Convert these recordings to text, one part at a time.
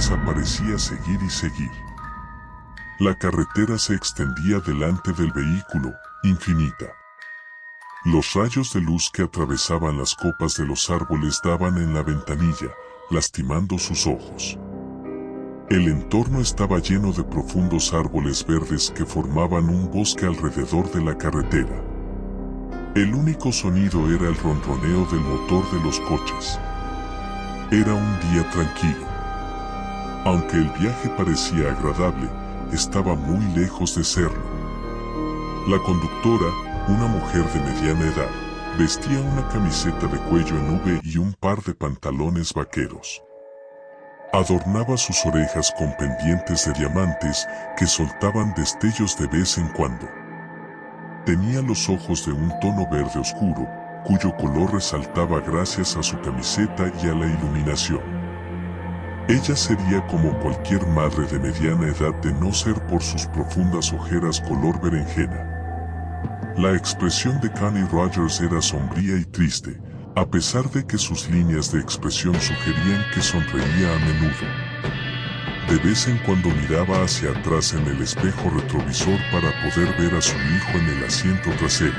casa parecía seguir y seguir. La carretera se extendía delante del vehículo, infinita. Los rayos de luz que atravesaban las copas de los árboles daban en la ventanilla, lastimando sus ojos. El entorno estaba lleno de profundos árboles verdes que formaban un bosque alrededor de la carretera. El único sonido era el ronroneo del motor de los coches. Era un día tranquilo. Aunque el viaje parecía agradable, estaba muy lejos de serlo. La conductora, una mujer de mediana edad, vestía una camiseta de cuello en V y un par de pantalones vaqueros. Adornaba sus orejas con pendientes de diamantes que soltaban destellos de vez en cuando. Tenía los ojos de un tono verde oscuro, cuyo color resaltaba gracias a su camiseta y a la iluminación. Ella sería como cualquier madre de mediana edad de no ser por sus profundas ojeras color berenjena. La expresión de Connie Rogers era sombría y triste, a pesar de que sus líneas de expresión sugerían que sonreía a menudo. De vez en cuando miraba hacia atrás en el espejo retrovisor para poder ver a su hijo en el asiento trasero,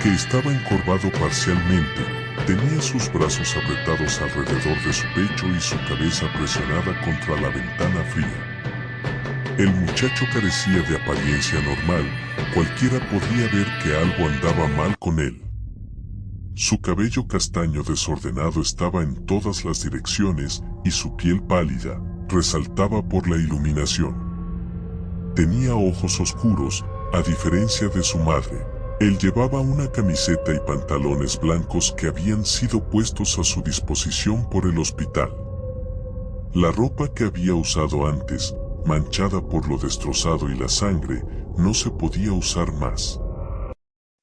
que estaba encorvado parcialmente, tenía sus brazos apretados alrededor de su pecho y su cabeza presionada contra la ventana fría. El muchacho carecía de apariencia normal, cualquiera podía ver que algo andaba mal con él. Su cabello castaño desordenado estaba en todas las direcciones y su piel pálida resaltaba por la iluminación. Tenía ojos oscuros, a diferencia de su madre. Él llevaba una camiseta y pantalones blancos que habían sido puestos a su disposición por el hospital. La ropa que había usado antes, manchada por lo destrozado y la sangre, no se podía usar más.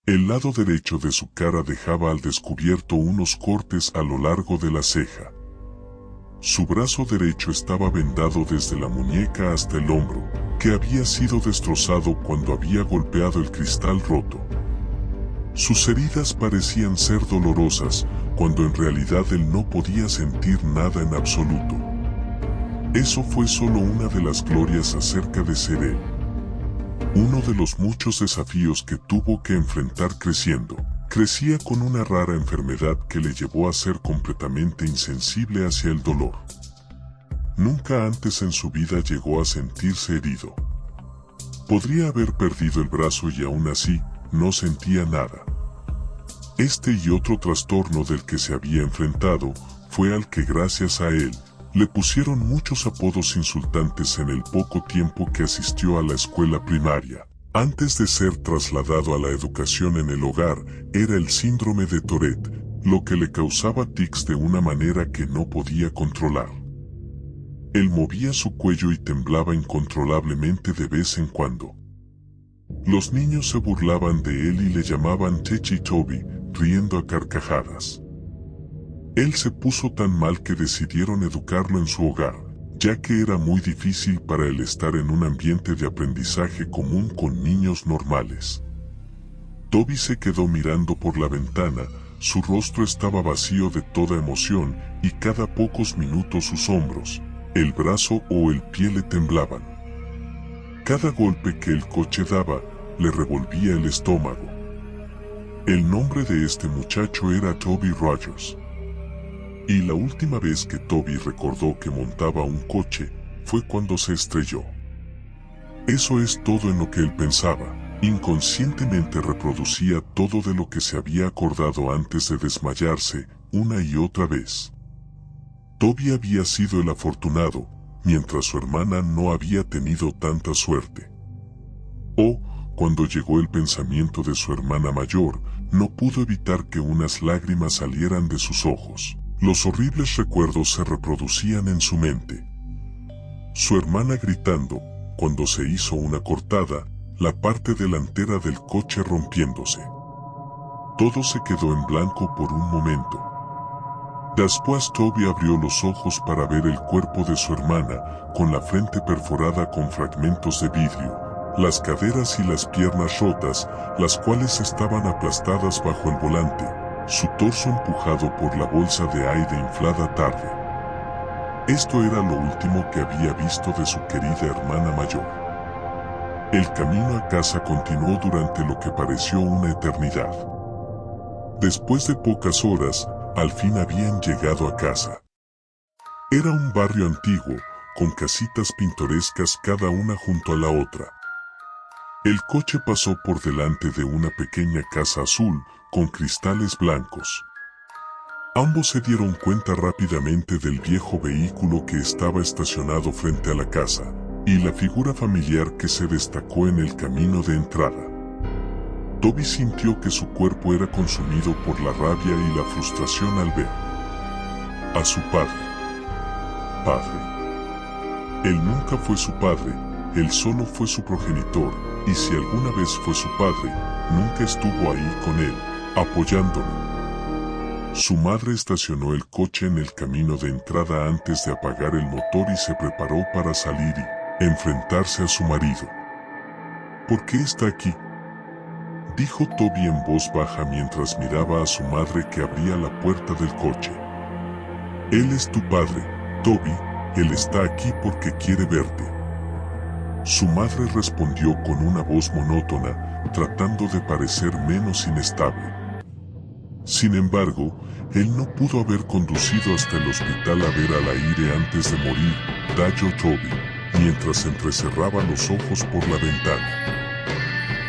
El lado derecho de su cara dejaba al descubierto unos cortes a lo largo de la ceja. Su brazo derecho estaba vendado desde la muñeca hasta el hombro, que había sido destrozado cuando había golpeado el cristal roto. Sus heridas parecían ser dolorosas, cuando en realidad él no podía sentir nada en absoluto. Eso fue solo una de las glorias acerca de ser él. Uno de los muchos desafíos que tuvo que enfrentar creciendo. Crecía con una rara enfermedad que le llevó a ser completamente insensible hacia el dolor. Nunca antes en su vida llegó a sentirse herido. Podría haber perdido el brazo y aún así, no sentía nada. Este y otro trastorno del que se había enfrentado, fue al que gracias a él, le pusieron muchos apodos insultantes en el poco tiempo que asistió a la escuela primaria. Antes de ser trasladado a la educación en el hogar, era el síndrome de Tourette, lo que le causaba tics de una manera que no podía controlar. Él movía su cuello y temblaba incontrolablemente de vez en cuando. Los niños se burlaban de él y le llamaban Techi Toby, riendo a carcajadas. Él se puso tan mal que decidieron educarlo en su hogar, ya que era muy difícil para él estar en un ambiente de aprendizaje común con niños normales. Toby se quedó mirando por la ventana, su rostro estaba vacío de toda emoción y cada pocos minutos sus hombros, el brazo o el pie le temblaban. Cada golpe que el coche daba, le revolvía el estómago. El nombre de este muchacho era Toby Rogers. Y la última vez que Toby recordó que montaba un coche, fue cuando se estrelló. Eso es todo en lo que él pensaba. Inconscientemente reproducía todo de lo que se había acordado antes de desmayarse, una y otra vez. Toby había sido el afortunado, mientras su hermana no había tenido tanta suerte. Cuando llegó el pensamiento de su hermana mayor, no pudo evitar que unas lágrimas salieran de sus ojos. Los horribles recuerdos se reproducían en su mente. Su hermana gritando, cuando se hizo una cortada, la parte delantera del coche rompiéndose. Todo se quedó en blanco por un momento. Después Toby abrió los ojos para ver el cuerpo de su hermana, con la frente perforada con fragmentos de vidrio, las caderas y las piernas rotas, las cuales estaban aplastadas bajo el volante, su torso empujado por la bolsa de aire inflada tarde. Esto era lo último que había visto de su querida hermana mayor. El camino a casa continuó durante lo que pareció una eternidad. Después de pocas horas, al fin habían llegado a casa. Era un barrio antiguo, con casitas pintorescas cada una junto a la otra. El coche pasó por delante de una pequeña casa azul, con cristales blancos. Ambos se dieron cuenta rápidamente del viejo vehículo que estaba estacionado frente a la casa, y la figura familiar que se destacó en el camino de entrada. Toby sintió que su cuerpo era consumido por la rabia y la frustración al ver a su padre. Él nunca fue su padre, él solo fue su progenitor, y si alguna vez fue su padre, nunca estuvo ahí con él, apoyándolo. Su madre estacionó el coche en el camino de entrada antes de apagar el motor y se preparó para salir y enfrentarse a su marido. ¿Por qué está aquí?, dijo Toby en voz baja mientras miraba a su madre que abría la puerta del coche. Él es tu padre, Toby, él está aquí porque quiere verte. Su madre respondió con una voz monótona, tratando de parecer menos inestable. Sin embargo, él no pudo haber conducido hasta el hospital a ver al aire antes de morir, dijo Toby, mientras entrecerraba los ojos por la ventana.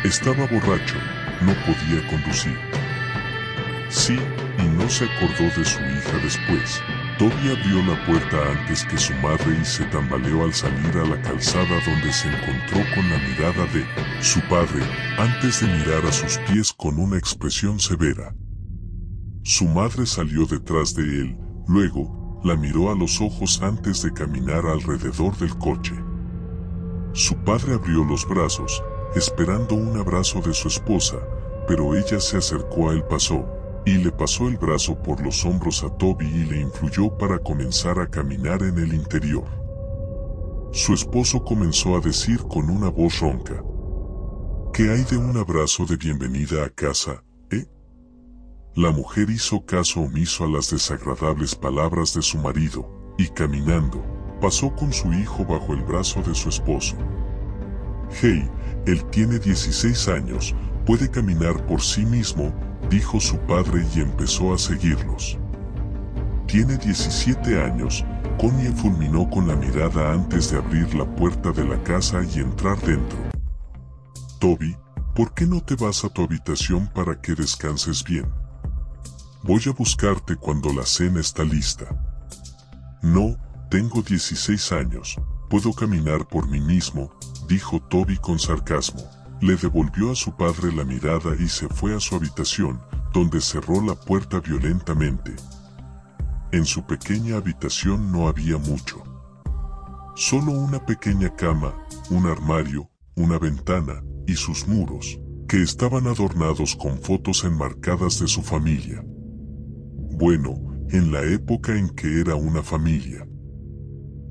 Estaba borracho, no podía conducir. Sí, y no se acordó de su hija después. Toby abrió la puerta antes que su madre y se tambaleó al salir a la calzada donde se encontró con la mirada de su padre, antes de mirar a sus pies con una expresión severa. Su madre salió detrás de él, luego, la miró a los ojos antes de caminar alrededor del coche. Su padre abrió los brazos, esperando un abrazo de su esposa, pero ella se acercó a él y le pasó el brazo por los hombros a Toby y le influyó para comenzar a caminar en el interior. Su esposo comenzó a decir con una voz ronca: ¿Qué hay de un abrazo de bienvenida a casa, eh? La mujer hizo caso omiso a las desagradables palabras de su marido, y caminando, pasó con su hijo bajo el brazo de su esposo. Hey, él tiene 16 años, puede caminar por sí mismo, dijo su padre y empezó a seguirlos. Tiene 17 años, Connie fulminó con la mirada antes de abrir la puerta de la casa y entrar dentro. Toby, ¿por qué no te vas a tu habitación para que descanses bien? Voy a buscarte cuando la cena está lista. No, tengo 16 años, puedo caminar por mí mismo, dijo Toby con sarcasmo. Le devolvió a su padre la mirada y se fue a su habitación, donde cerró la puerta violentamente. En su pequeña habitación no había mucho. Solo una pequeña cama, un armario, una ventana, y sus muros, que estaban adornados con fotos enmarcadas de su familia. Bueno, en la época en que era una familia.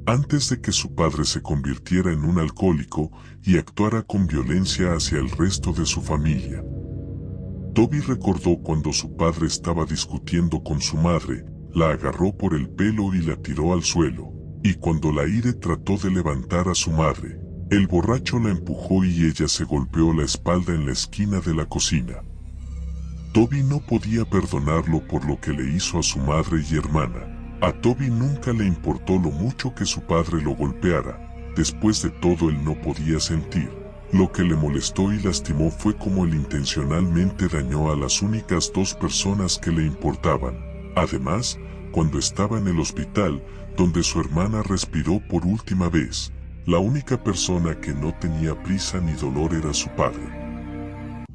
Antes de que su padre se convirtiera en un alcohólico y actuara con violencia hacia el resto de su familia. Toby recordó cuando su padre estaba discutiendo con su madre, la agarró por el pelo y la tiró al suelo, y cuando la ira trató de levantar a su madre, el borracho la empujó y ella se golpeó la espalda en la esquina de la cocina. Toby no podía perdonarlo por lo que le hizo a su madre y hermana. A Toby nunca le importó lo mucho que su padre lo golpeara, después de todo él no podía sentir. Lo que le molestó y lastimó fue cómo él intencionalmente dañó a las únicas dos personas que le importaban. Además, cuando estaba en el hospital, donde su hermana respiró por última vez, la única persona que no tenía prisa ni dolor era su padre.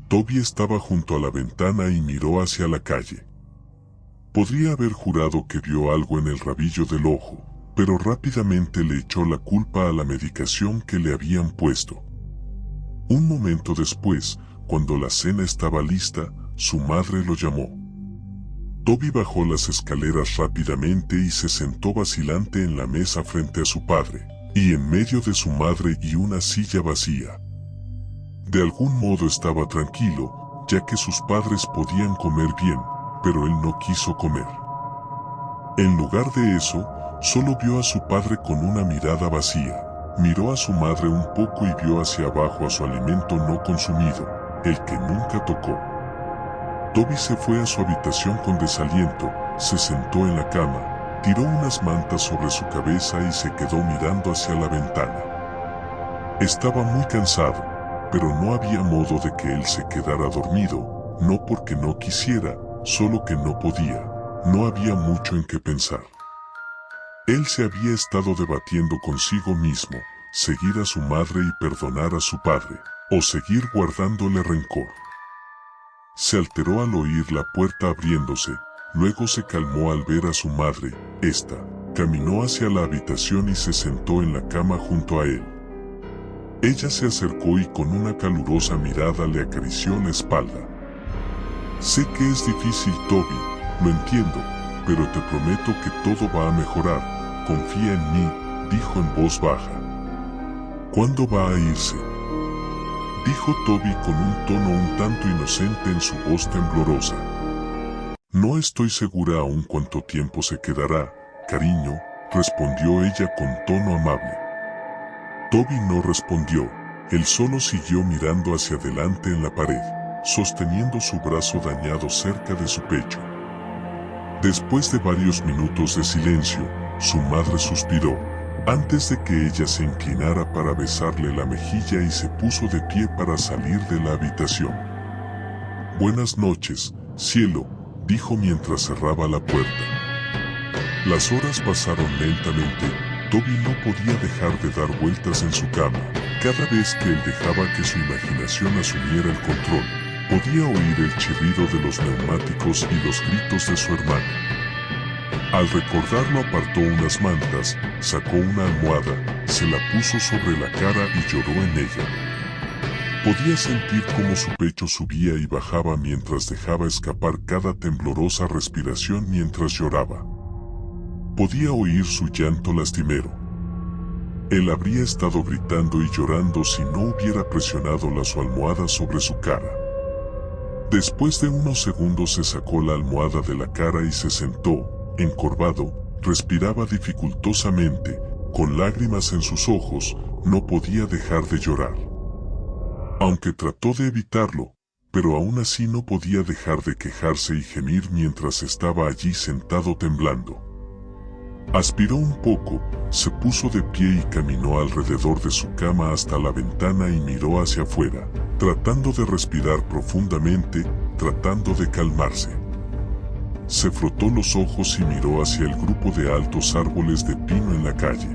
Toby estaba junto a la ventana y miró hacia la calle. Podría haber jurado que vio algo en el rabillo del ojo, pero rápidamente le echó la culpa a la medicación que le habían puesto. Un momento después, cuando la cena estaba lista, su madre lo llamó. Toby bajó las escaleras rápidamente y se sentó vacilante en la mesa frente a su padre, y en medio de su madre y una silla vacía. De algún modo estaba tranquilo, ya que sus padres podían comer bien, pero él no quiso comer. En lugar de eso, Solo vio a su padre con una mirada vacía. Miró a su madre un poco y vio hacia abajo a su alimento no consumido, el que nunca tocó. Toby se fue a su habitación con desaliento, se sentó en la cama, tiró unas mantas sobre su cabeza y se quedó mirando hacia la ventana. Estaba muy cansado, pero no había modo de que él se quedara dormido, no porque no quisiera, solo que no podía, no había mucho en qué pensar. Él se había estado debatiendo consigo mismo, seguir a su madre y perdonar a su padre, o seguir guardándole rencor. Se alteró al oír la puerta abriéndose, luego se calmó al ver a su madre. Esta caminó hacia la habitación y se sentó en la cama junto a él. Ella se acercó y con una calurosa mirada le acarició la espalda. Sé que es difícil, Toby, lo entiendo, pero te prometo que todo va a mejorar. Confía en mí, dijo en voz baja. ¿Cuándo va a irse?, dijo Toby con un tono un tanto inocente en su voz temblorosa. No estoy segura aún cuánto tiempo se quedará, cariño, respondió ella con tono amable. Toby no respondió, él solo siguió mirando hacia adelante en la pared, sosteniendo su brazo dañado cerca de su pecho. Después de varios minutos de silencio, su madre suspiró, antes de que ella se inclinara para besarle la mejilla y se puso de pie para salir de la habitación. Buenas noches, cielo, dijo mientras cerraba la puerta. Las horas pasaron lentamente. Toby no podía dejar de dar vueltas en su cama. Cada vez que él dejaba que su imaginación asumiera el control, podía oír el chirrido de los neumáticos y los gritos de su hermano. Al recordarlo apartó unas mantas, sacó una almohada, se la puso sobre la cara y lloró en ella. Podía sentir cómo su pecho subía y bajaba mientras dejaba escapar cada temblorosa respiración mientras lloraba. Podía oír su llanto lastimero. Él habría estado gritando y llorando si no hubiera presionado su almohada sobre su cara. Después de unos segundos se sacó la almohada de la cara y se sentó. Encorvado, respiraba dificultosamente, con lágrimas en sus ojos, no podía dejar de llorar. Aunque trató de evitarlo, pero aún así no podía dejar de quejarse y gemir mientras estaba allí sentado temblando. Aspiró un poco, se puso de pie y caminó alrededor de su cama hasta la ventana y miró hacia afuera, tratando de respirar profundamente, tratando de calmarse. Se frotó los ojos y miró hacia el grupo de altos árboles de pino en la calle.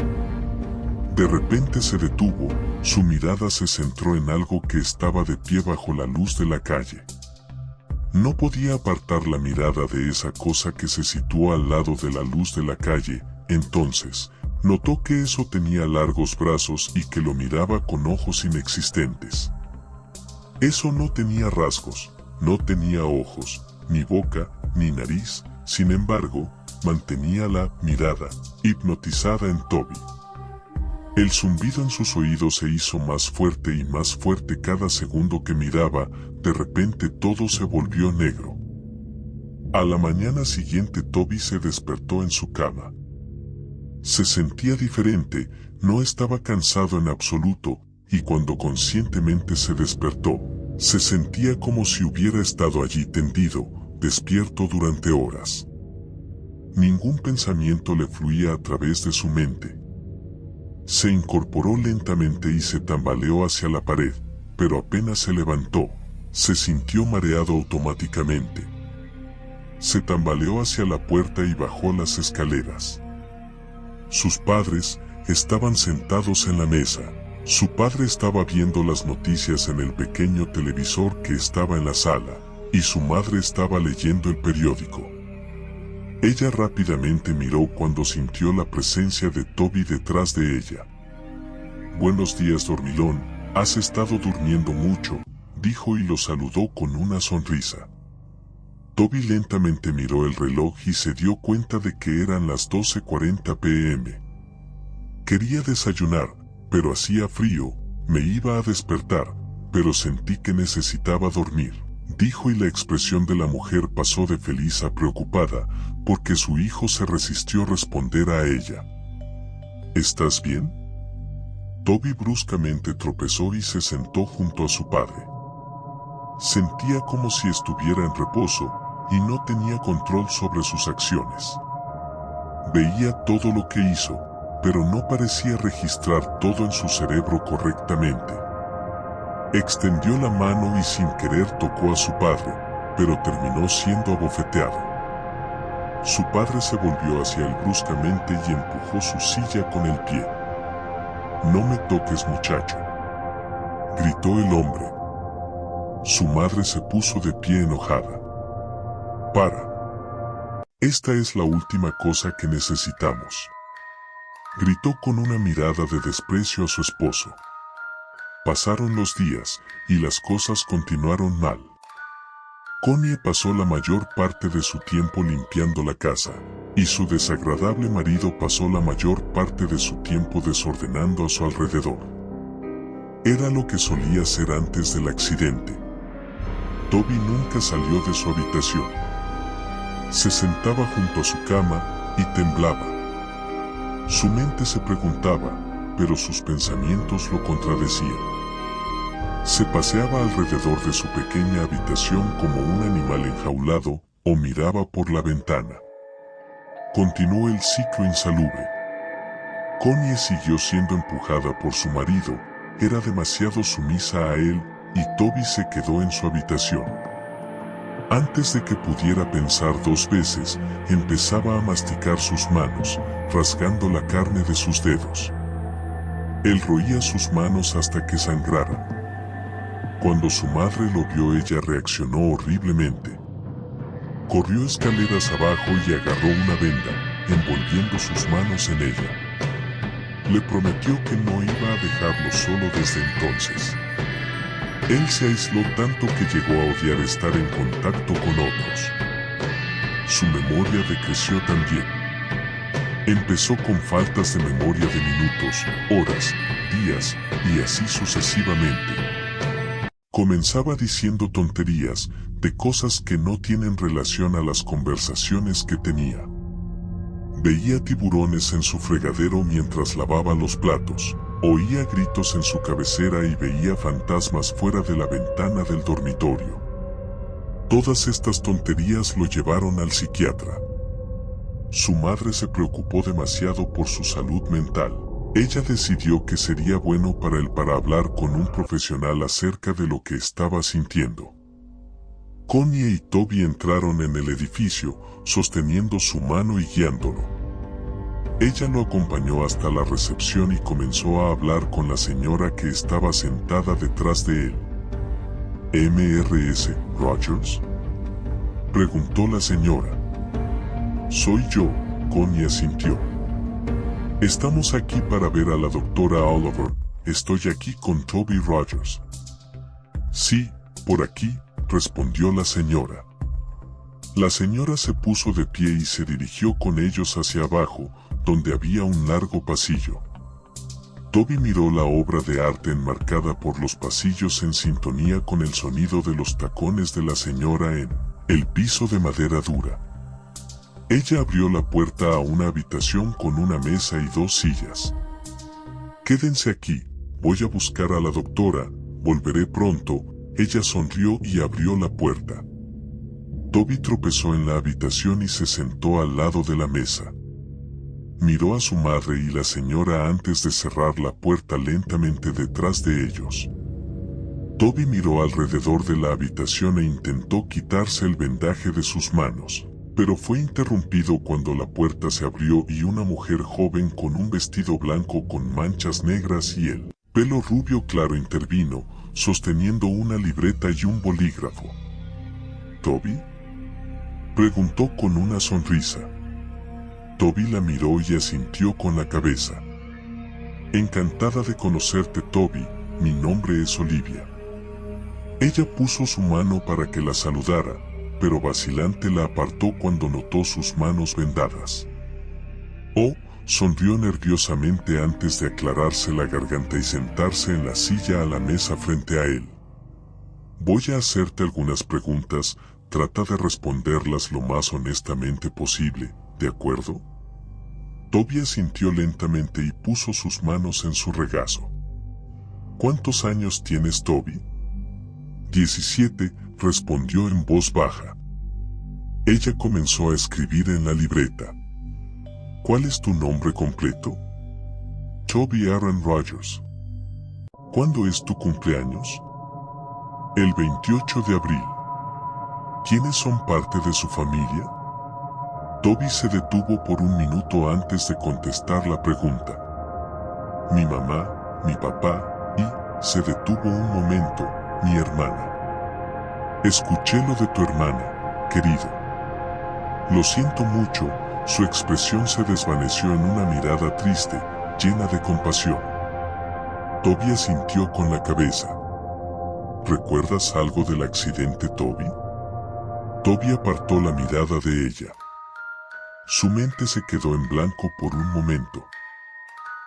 De repente se detuvo, su mirada se centró en algo que estaba de pie bajo la luz de la calle. No podía apartar la mirada de esa cosa que se situó al lado de la luz de la calle. Entonces, notó que eso tenía largos brazos y que lo miraba con ojos inexistentes. Eso no tenía rasgos, no tenía ojos, ni boca, ni nariz, sin embargo, mantenía la mirada, hipnotizada en Toby. El zumbido en sus oídos se hizo más fuerte y más fuerte cada segundo que miraba. De repente todo se volvió negro. A la mañana siguiente Toby se despertó en su cama. Se sentía diferente, no estaba cansado en absoluto, y cuando conscientemente se despertó, se sentía como si hubiera estado allí tendido, despierto durante horas. Ningún pensamiento le fluía a través de su mente. Se incorporó lentamente y se tambaleó hacia la pared, pero apenas se levantó, se sintió mareado automáticamente. Se tambaleó hacia la puerta y bajó las escaleras. Sus padres estaban sentados en la mesa. Su padre estaba viendo las noticias en el pequeño televisor que estaba en la sala, y su madre estaba leyendo el periódico. Ella rápidamente miró cuando sintió la presencia de Toby detrás de ella. «Buenos días, dormilón, has estado durmiendo mucho», dijo y lo saludó con una sonrisa. Toby lentamente miró el reloj y se dio cuenta de que eran las 12:40 p.m. Quería desayunar, pero hacía frío, me iba a despertar, pero sentí que necesitaba dormir, dijo y la expresión de la mujer pasó de feliz a preocupada. porque su hijo se resistió a responder a ella. ¿Estás bien? Toby bruscamente tropezó y se sentó junto a su padre. Sentía como si estuviera en reposo y no tenía control sobre sus acciones. Veía todo lo que hizo, pero no parecía registrar todo en su cerebro correctamente. Extendió la mano y sin querer tocó a su padre, pero terminó siendo abofeteado. Su padre se volvió hacia él bruscamente y empujó su silla con el pie. «No me toques, muchacho», gritó el hombre. Su madre se puso de pie enojada. «Para. Esta es la última cosa que necesitamos», gritó con una mirada de desprecio a su esposo. Pasaron los días, y las cosas continuaron mal. Connie pasó la mayor parte de su tiempo limpiando la casa, y su desagradable marido pasó la mayor parte de su tiempo desordenando a su alrededor. Era lo que solía hacer antes del accidente. Toby nunca salió de su habitación. Se sentaba junto a su cama y temblaba. Su mente se preguntaba, pero sus pensamientos lo contradecían. Se paseaba alrededor de su pequeña habitación como un animal enjaulado o miraba por la ventana. Continuó el ciclo insalubre. Connie siguió siendo empujada por su marido, era demasiado sumisa a él y Toby se quedó en su habitación. Antes de que pudiera pensar dos veces, empezaba a masticar sus manos, rasgando la carne de sus dedos. Él roía sus manos hasta que sangraran. Cuando su madre lo vio, ella reaccionó horriblemente. Corrió escaleras abajo y agarró una venda, envolviendo sus manos en ella. Le prometió que no iba a dejarlo solo desde entonces. Él se aisló tanto que llegó a odiar estar en contacto con otros. Su memoria decreció también. Empezó con faltas de memoria de minutos, horas, días, y así sucesivamente. Comenzaba diciendo tonterías, de cosas que no tienen relación a las conversaciones que tenía. Veía tiburones en su fregadero mientras lavaba los platos, oía gritos en su cabecera y veía fantasmas fuera de la ventana del dormitorio. Todas estas tonterías lo llevaron al psiquiatra. Su madre se preocupó demasiado por su salud mental. Ella decidió que sería bueno para él para hablar con un profesional acerca de lo que estaba sintiendo. Connie y Toby entraron en el edificio, sosteniendo su mano y guiándolo. Ella lo acompañó hasta la recepción y comenzó a hablar con la señora que estaba sentada detrás de él. ¿Mrs. Rogers?, preguntó la señora. «Soy yo», Connie asintió. «Estamos aquí para ver a la doctora Oliver. Estoy aquí con Toby Rogers». «Sí, por aquí», respondió la señora. La señora se puso de pie y se dirigió con ellos hacia abajo, donde había un largo pasillo. Toby miró la obra de arte enmarcada por los pasillos en sintonía con el sonido de los tacones de la señora en el piso de madera dura. Ella abrió la puerta a una habitación con una mesa y dos sillas. «Quédense aquí, voy a buscar a la doctora, volveré pronto». Ella sonrió y abrió la puerta. Toby tropezó en la habitación y se sentó al lado de la mesa. Miró a su madre y la señora antes de cerrar la puerta lentamente detrás de ellos. Toby miró alrededor de la habitación e intentó quitarse el vendaje de sus manos, pero fue interrumpido cuando la puerta se abrió y una mujer joven con un vestido blanco con manchas negras y el pelo rubio claro intervino, sosteniendo una libreta y un bolígrafo. «¿Toby?», preguntó con una sonrisa. Toby la miró y asintió con la cabeza. «Encantada de conocerte, Toby, mi nombre es Olivia». Ella puso su mano para que la saludara, pero vacilante la apartó cuando notó sus manos vendadas. «Oh», sonrió nerviosamente antes de aclararse la garganta y sentarse en la silla a la mesa frente a él. «Voy a hacerte algunas preguntas, trata de responderlas lo más honestamente posible, ¿de acuerdo? Toby asintió lentamente y puso sus manos en su regazo. ¿Cuántos años tienes, Toby? 17, respondió en voz baja. Ella comenzó a escribir en la libreta. ¿Cuál es tu nombre completo? Toby Aaron Rogers. ¿Cuándo es tu cumpleaños? El 28 de abril. ¿Quiénes son parte de su familia? Toby se detuvo por un minuto antes de contestar la pregunta. Mi mamá, mi papá y, se detuvo un momento, mi hermana. Escuché lo de tu hermana, querido. Lo siento mucho, su expresión se desvaneció en una mirada triste, llena de compasión. Toby asintió con la cabeza. ¿Recuerdas algo del accidente, Toby? Toby apartó la mirada de ella. Su mente se quedó en blanco por un momento.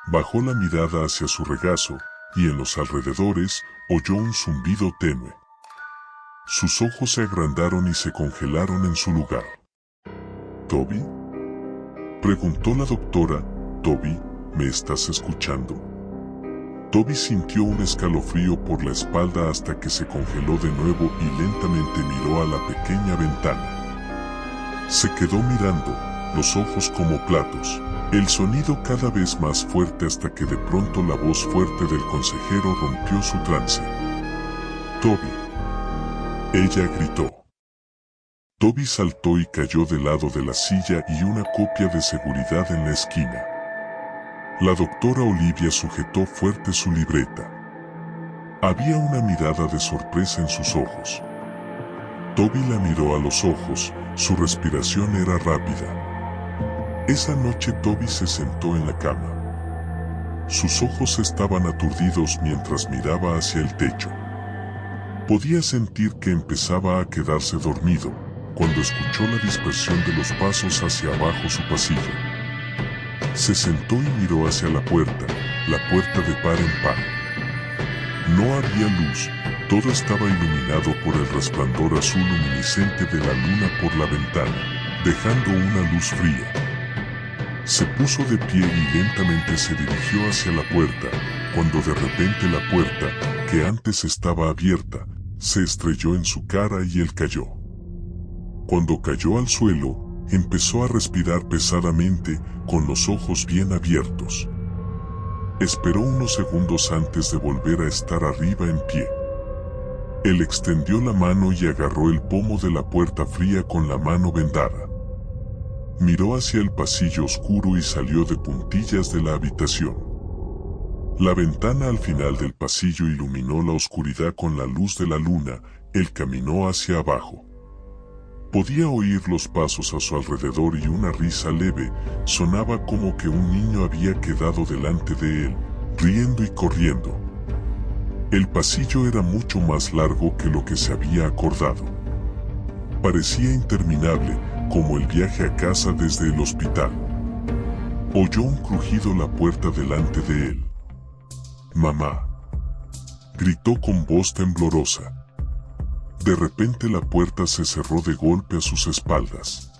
Bajó la mirada hacia su regazo, y en los alrededores oyó un zumbido tenue. Sus ojos se agrandaron y se congelaron en su lugar. ¿Toby? Preguntó la doctora. Toby, ¿me estás escuchando? Toby sintió un escalofrío por la espalda hasta que se congeló de nuevo y lentamente miró a la pequeña ventana. Se quedó mirando, los ojos como platos, el sonido cada vez más fuerte hasta que de pronto la voz fuerte del consejero rompió su trance. Toby. Ella gritó. Toby saltó y cayó del lado de la silla y una copia de seguridad en la esquina. La doctora Olivia sujetó fuerte su libreta. Había una mirada de sorpresa en sus ojos. Toby la miró a los ojos, su respiración era rápida. Esa noche Toby se sentó en la cama. Sus ojos estaban aturdidos mientras miraba hacia el techo. Podía sentir que empezaba a quedarse dormido, cuando escuchó la dispersión de los pasos hacia abajo su pasillo. Se sentó y miró hacia la puerta de par en par. No había luz, todo estaba iluminado por el resplandor azul luminiscente de la luna por la ventana, dejando una luz fría. Se puso de pie y lentamente se dirigió hacia la puerta, cuando de repente la puerta, que antes estaba abierta, se estrelló en su cara y él cayó. Cuando cayó al suelo, empezó a respirar pesadamente, con los ojos bien abiertos. Esperó unos segundos antes de volver a estar arriba en pie. Él extendió la mano y agarró el pomo de la puerta fría con la mano vendada. Miró hacia el pasillo oscuro y salió de puntillas de la habitación. La ventana al final del pasillo iluminó la oscuridad con la luz de la luna. Él caminó hacia abajo. Podía oír los pasos a su alrededor y una risa leve, sonaba como que un niño había quedado delante de él, riendo y corriendo. El pasillo era mucho más largo que lo que se había acordado. Parecía interminable, como el viaje a casa desde el hospital. Oyó un crujido la puerta delante de él. «Mamá», gritó con voz temblorosa. De repente la puerta se cerró de golpe a sus espaldas.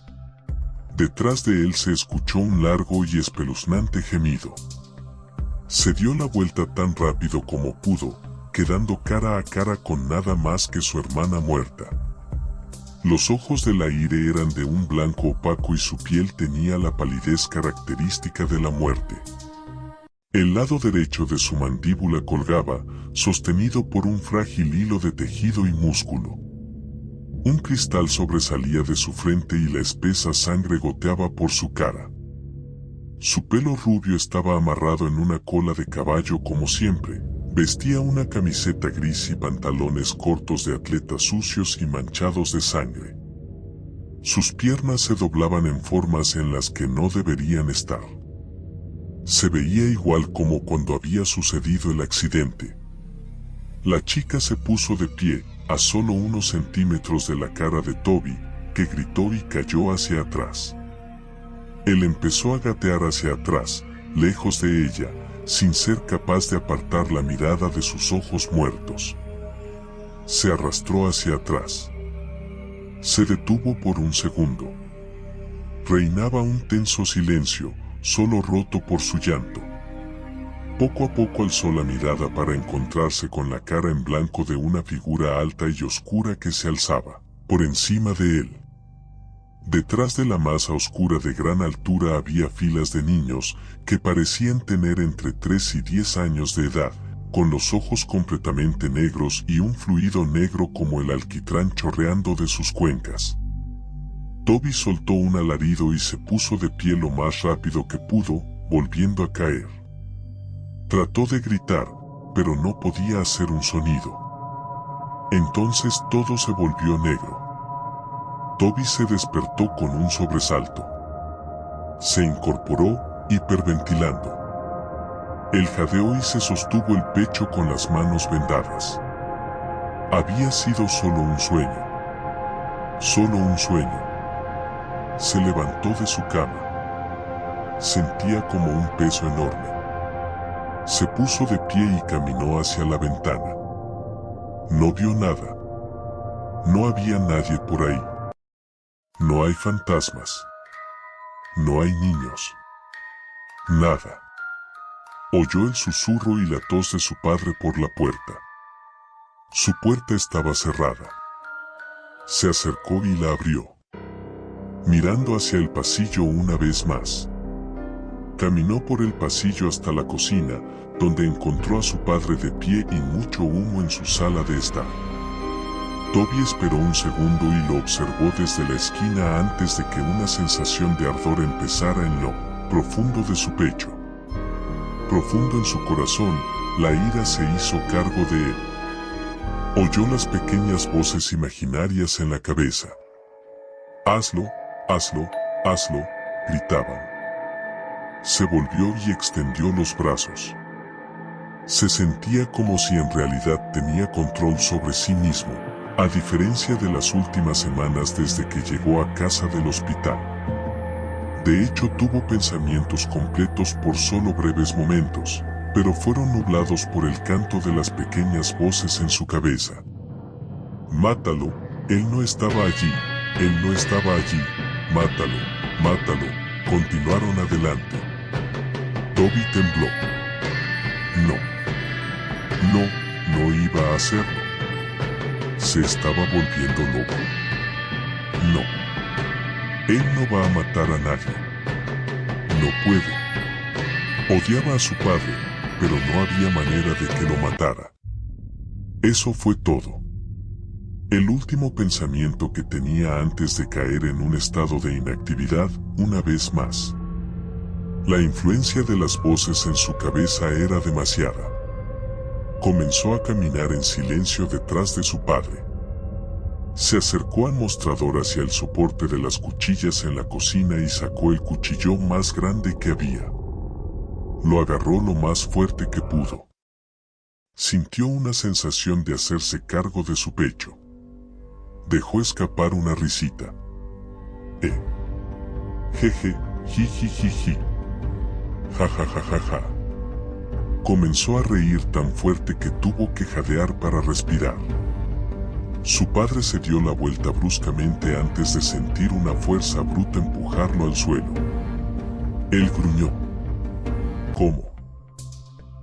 Detrás de él se escuchó un largo y espeluznante gemido. Se dio la vuelta tan rápido como pudo, quedando cara a cara con nada más que su hermana muerta. Los ojos del aire eran de un blanco opaco y su piel tenía la palidez característica de la muerte. El lado derecho de su mandíbula colgaba, sostenido por un frágil hilo de tejido y músculo. Un cristal sobresalía de su frente y la espesa sangre goteaba por su cara. Su pelo rubio estaba amarrado en una cola de caballo como siempre. Vestía una camiseta gris y pantalones cortos de atleta sucios y manchados de sangre. Sus piernas se doblaban en formas en las que no deberían estar. Se veía igual como cuando había sucedido el accidente. La chica se puso de pie, a solo unos centímetros de la cara de Toby, que gritó y cayó hacia atrás. Él empezó a gatear hacia atrás, lejos de ella, sin ser capaz de apartar la mirada de sus ojos muertos. Se arrastró hacia atrás. Se detuvo por un segundo. Reinaba un tenso silencio, solo roto por su llanto. Poco a poco alzó la mirada para encontrarse con la cara en blanco de una figura alta y oscura que se alzaba por encima de él. Detrás de la masa oscura de gran altura había filas de niños que parecían tener entre 3 y 10 años de edad, con los ojos completamente negros y un fluido negro como el alquitrán chorreando de sus cuencas. Toby soltó un alarido y se puso de pie lo más rápido que pudo, volviendo a caer. Trató de gritar, pero no podía hacer un sonido. Entonces todo se volvió negro. Toby se despertó con un sobresalto. Se incorporó, hiperventilando. Él jadeó y se sostuvo el pecho con las manos vendadas. Había sido solo un sueño. Solo un sueño. Se levantó de su cama. Sentía como un peso enorme. Se puso de pie y caminó hacia la ventana. No vio nada. No había nadie por ahí. No hay fantasmas. No hay niños. Nada. Oyó el susurro y la tos de su padre por la puerta. Su puerta estaba cerrada. Se acercó y la abrió. Mirando hacia el pasillo una vez más. Caminó por el pasillo hasta la cocina, donde encontró a su padre de pie y mucho humo en su sala de estar. Toby esperó un segundo y lo observó desde la esquina antes de que una sensación de ardor empezara en lo profundo de su pecho. Profundo en su corazón, la ira se hizo cargo de él. Oyó las pequeñas voces imaginarias en la cabeza. «Hazlo, hazlo, hazlo», gritaban. Se volvió y extendió los brazos. Se sentía como si en realidad tenía control sobre sí mismo, a diferencia de las últimas semanas desde que llegó a casa del hospital. De hecho, tuvo pensamientos completos por solo breves momentos, pero fueron nublados por el canto de las pequeñas voces en su cabeza. «Mátalo, él no estaba allí, él no estaba allí, mátalo, mátalo», continuaron adelante. Toby tembló. No iba a hacerlo. Se estaba volviendo loco. No. Él no va a matar a nadie. No puede. Odiaba a su padre, pero no había manera de que lo matara. Eso fue todo. El último pensamiento que tenía antes de caer en un estado de inactividad, una vez más. La influencia de las voces en su cabeza era demasiada. Comenzó a caminar en silencio detrás de su padre. Se acercó al mostrador hacia el soporte de las cuchillas en la cocina y sacó el cuchillo más grande que había. Lo agarró lo más fuerte que pudo. Sintió una sensación de hacerse cargo de su pecho. Dejó escapar una risita. Jeje, jijijiji. Ja ja ja ja ja. Comenzó a reír tan fuerte que tuvo que jadear para respirar. Su padre se dio la vuelta bruscamente antes de sentir una fuerza bruta empujarlo al suelo. Él gruñó. ¿Cómo?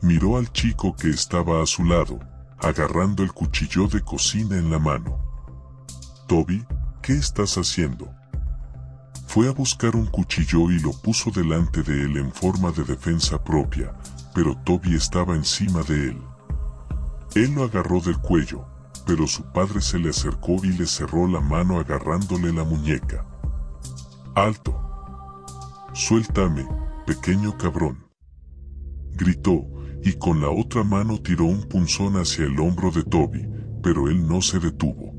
Miró al chico que estaba a su lado, agarrando el cuchillo de cocina en la mano. Toby, ¿qué estás haciendo? Fue a buscar un cuchillo y lo puso delante de él en forma de defensa propia, pero Toby estaba encima de él. Él lo agarró del cuello, pero su padre se le acercó y le cerró la mano agarrándole la muñeca. ¡Alto! ¡Suéltame, pequeño cabrón!, gritó, y con la otra mano tiró un punzón hacia el hombro de Toby, pero él no se detuvo.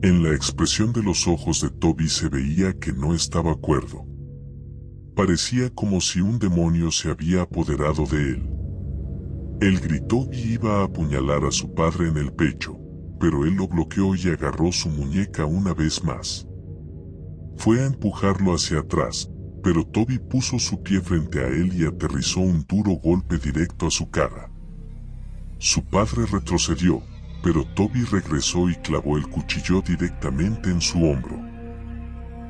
En la expresión de los ojos de Toby se veía que no estaba cuerdo. Parecía como si un demonio se había apoderado de él. Él gritó y iba a apuñalar a su padre en el pecho, pero él lo bloqueó y agarró su muñeca una vez más. Fue a empujarlo hacia atrás, pero Toby puso su pie frente a él y aterrizó un duro golpe directo a su cara. Su padre retrocedió, pero Toby regresó y clavó el cuchillo directamente en su hombro.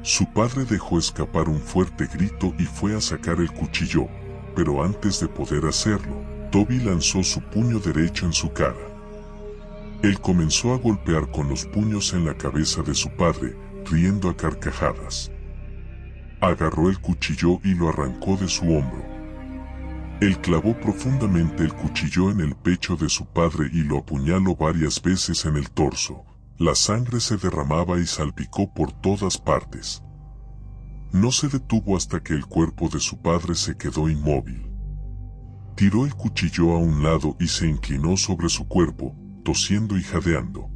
Su padre dejó escapar un fuerte grito y fue a sacar el cuchillo, pero antes de poder hacerlo, Toby lanzó su puño derecho en su cara. Él comenzó a golpear con los puños en la cabeza de su padre, riendo a carcajadas. Agarró el cuchillo y lo arrancó de su hombro. Él clavó profundamente el cuchillo en el pecho de su padre y lo apuñaló varias veces en el torso. La sangre se derramaba y salpicó por todas partes. No se detuvo hasta que el cuerpo de su padre se quedó inmóvil. Tiró el cuchillo a un lado y se inclinó sobre su cuerpo, tosiendo y jadeando.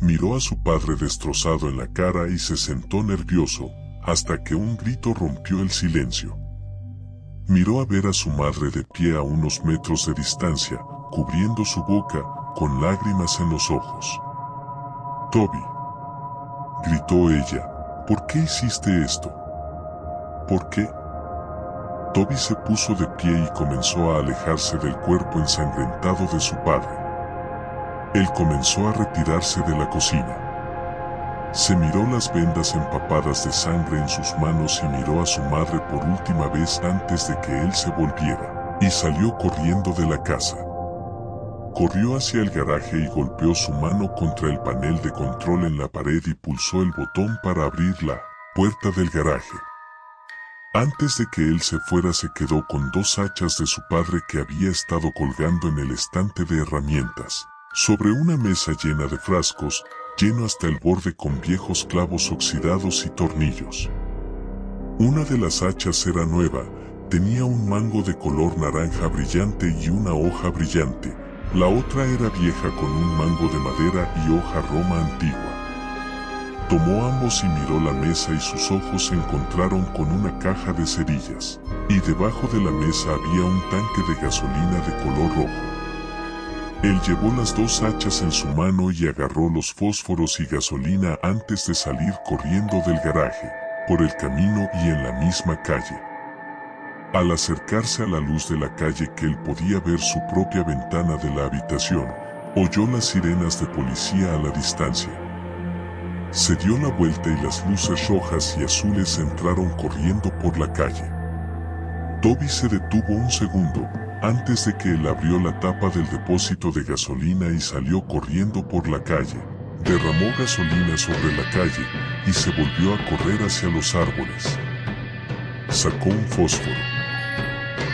Miró a su padre destrozado en la cara y se sentó nervioso, hasta que un grito rompió el silencio. Miró a ver a su madre de pie a unos metros de distancia, cubriendo su boca, con lágrimas en los ojos. «Toby», gritó ella, «¿por qué hiciste esto? ¿Por qué?». Toby se puso de pie y comenzó a alejarse del cuerpo ensangrentado de su padre. Él comenzó a retirarse de la cocina. Se miró las vendas empapadas de sangre en sus manos y miró a su madre por última vez antes de que él se volviera, y salió corriendo de la casa. Corrió hacia el garaje y golpeó su mano contra el panel de control en la pared y pulsó el botón para abrir la puerta del garaje. Antes de que él se fuera se quedó con dos hachas de su padre que había estado colgando en el estante de herramientas, sobre una mesa llena de frascos, lleno hasta el borde con viejos clavos oxidados y tornillos. Una de las hachas era nueva, tenía un mango de color naranja brillante y una hoja brillante. La otra era vieja con un mango de madera y hoja roma antigua. Tomó ambos y miró la mesa y sus ojos se encontraron con una caja de cerillas, y debajo de la mesa había un tanque de gasolina de color rojo. Él llevó las dos hachas en su mano y agarró los fósforos y gasolina antes de salir corriendo del garaje, por el camino y en la misma calle. Al acercarse a la luz de la calle que él podía ver su propia ventana de la habitación, oyó las sirenas de policía a la distancia. Se dio la vuelta y las luces rojas y azules entraron corriendo por la calle. Toby se detuvo un segundo, antes de que él abrió la tapa del depósito de gasolina y salió corriendo por la calle. Derramó gasolina sobre la calle y se volvió a correr hacia los árboles. Sacó un fósforo.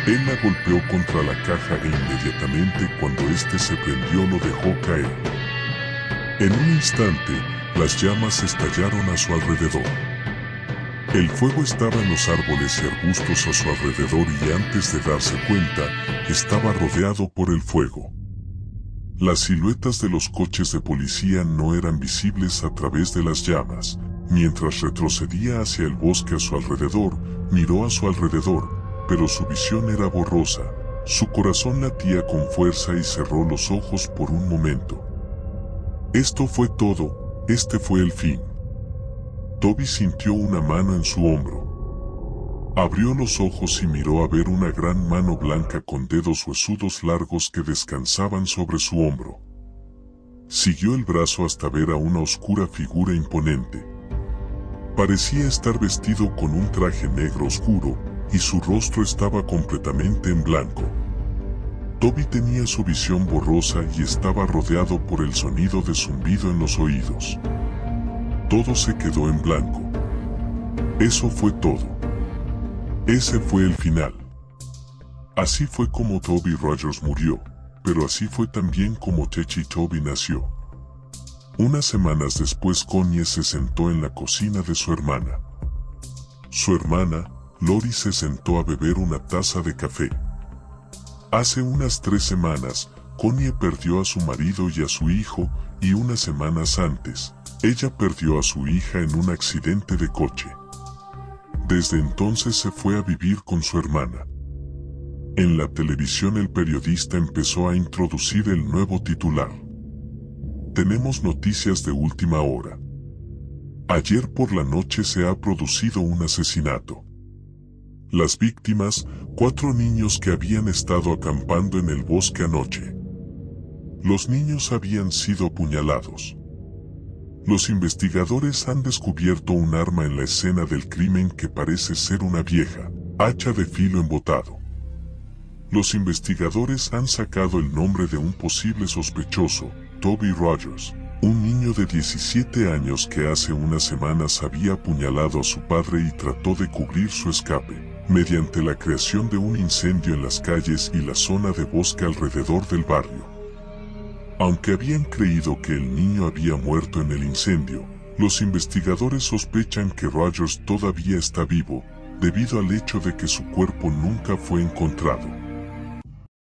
Él la golpeó contra la caja e inmediatamente cuando éste se prendió lo dejó caer. En un instante, las llamas estallaron a su alrededor. El fuego estaba en los árboles y arbustos a su alrededor y antes de darse cuenta, estaba rodeado por el fuego. Las siluetas de los coches de policía no eran visibles a través de las llamas. Mientras retrocedía hacia el bosque a su alrededor, miró a su alrededor, pero su visión era borrosa. Su corazón latía con fuerza y cerró los ojos por un momento. Esto fue todo, este fue el fin. Toby sintió una mano en su hombro. Abrió los ojos y miró a ver una gran mano blanca con dedos huesudos largos que descansaban sobre su hombro. Siguió el brazo hasta ver a una oscura figura imponente. Parecía estar vestido con un traje negro oscuro, y su rostro estaba completamente en blanco. Toby tenía su visión borrosa y estaba rodeado por el sonido de zumbido en los oídos. Todo se quedó en blanco. Eso fue todo. Ese fue el final. Así fue como Toby Rogers murió, pero así fue también como Techi Toby nació. Unas semanas después Connie se sentó en la cocina de su hermana. Su hermana, Lori, se sentó a beber una taza de café. Hace unas 3 semanas, Connie perdió a su marido y a su hijo, y unas semanas antes, ella perdió a su hija en un accidente de coche. Desde entonces se fue a vivir con su hermana. En la televisión el periodista empezó a introducir el nuevo titular. Tenemos noticias de última hora. Ayer por la noche se ha producido un asesinato. Las víctimas, 4 niños que habían estado acampando en el bosque anoche. Los niños habían sido apuñalados. Los investigadores han descubierto un arma en la escena del crimen que parece ser una vieja hacha de filo embotado. Los investigadores han sacado el nombre de un posible sospechoso, Toby Rogers, un niño de 17 años que hace unas semanas había apuñalado a su padre y trató de cubrir su escape, mediante la creación de un incendio en las calles y la zona de bosque alrededor del barrio. Aunque habían creído que el niño había muerto en el incendio, los investigadores sospechan que Rogers todavía está vivo, debido al hecho de que su cuerpo nunca fue encontrado.